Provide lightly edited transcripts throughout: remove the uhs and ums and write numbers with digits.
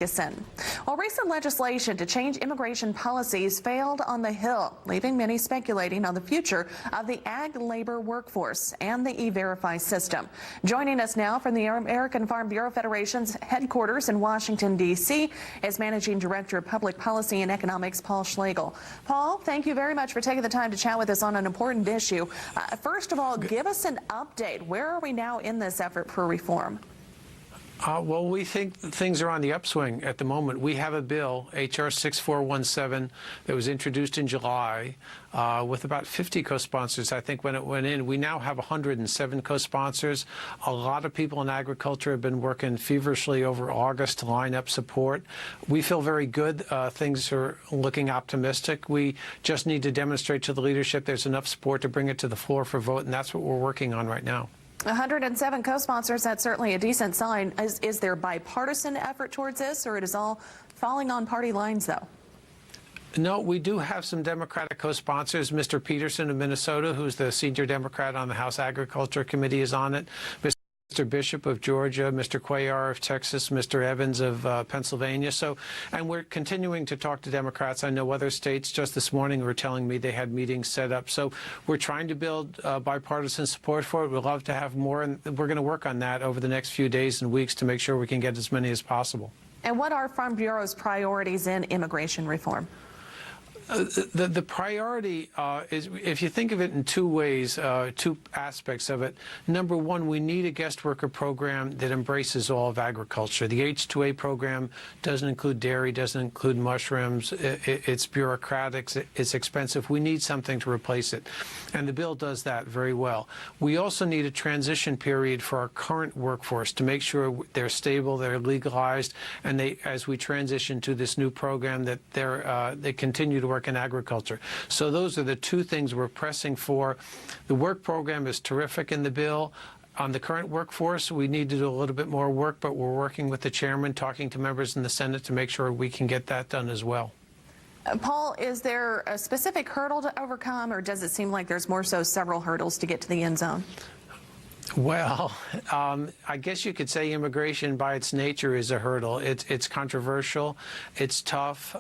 Ferguson. Well, recent legislation to change immigration policies failed on the Hill, leaving many speculating on the future of the ag labor workforce and the E-Verify system. Joining us now from the American Farm Bureau Federation's headquarters in Washington, D.C. is Managing Director of Public Policy and Economics, Paul Schlegel. Paul, thank you very much for taking the time to chat with us on an important issue. First of all, give us an update. Where are we now in this effort for reform? Well, we think things are on the upswing at the moment. We have a bill, H.R. 6417, that was introduced in July with about 50 co-sponsors, I think, when it went in. We now have 107 co-sponsors. A lot of people in agriculture have been working feverishly over August to line up support. We feel very good. Things are looking optimistic. We just need to demonstrate to the leadership there's enough support to bring it to the floor for vote, and that's what we're working on right now. 107 co-sponsors, that's certainly a decent sign. Is there bipartisan effort towards this, or it is all falling on party lines, though? No, we do have some Democratic co-sponsors. Mr. Peterson of Minnesota, who's the senior Democrat on the House Agriculture Committee, is on it. Mr. Bishop of Georgia, Mr. Cuellar of Texas, Mr. Evans of Pennsylvania. And we're continuing to talk to Democrats. I know other states just this morning were telling me they had meetings set up. So we're trying to build bipartisan support for it. We'd love to have more, and we're going to work on that over the next few days and weeks to make sure we can get as many as possible. And what are Farm Bureau's priorities in immigration reform? The priority is, if you think of it in two ways, two aspects of it. Number one, we need a guest worker program that embraces all of agriculture. The H-2A program doesn't include dairy, doesn't include mushrooms. It's bureaucratic, it's expensive. We need something to replace it. And the bill does that very well. We also need a transition period for our current workforce to make sure they're stable, they're legalized, and as we transition to this new program, that they continue to work in agriculture. So those are the two things we're pressing for. The work program is terrific in the bill. On the current workforce, we need to do a little bit more work, but we're working with the chairman, talking to members in the Senate to make sure we can get that done as well. Paul, is there a specific hurdle to overcome, or does it seem like there's more so several hurdles to get to the end zone? Well, I guess you could say immigration by its nature is a hurdle. It's controversial. It's tough.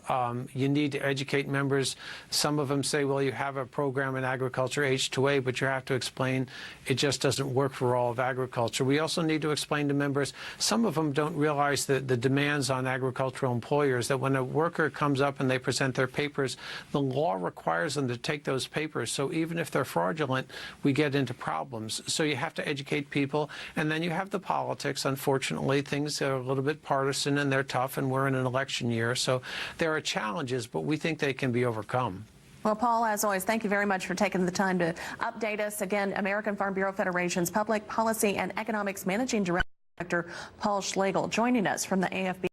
You need to educate members. Some of them say, well, you have a program in agriculture, H-2A, but you have to explain it just doesn't work for all of agriculture. We also need to explain to members, some of them don't realize the demands on agricultural employers, that when a worker comes up and they present their papers, the law requires them to take those papers. So even if they're fraudulent, we get into problems. So you have to educate people, and then you have the politics. Unfortunately, things are a little bit partisan and they're tough, and we're in an election year, so there are challenges, but we think they can be overcome. Well, Paul, as always, thank you very much for taking the time to update us. Again, American Farm Bureau Federation's Public Policy and Economics Managing Director, Paul Schlegel, joining us from the AFBF.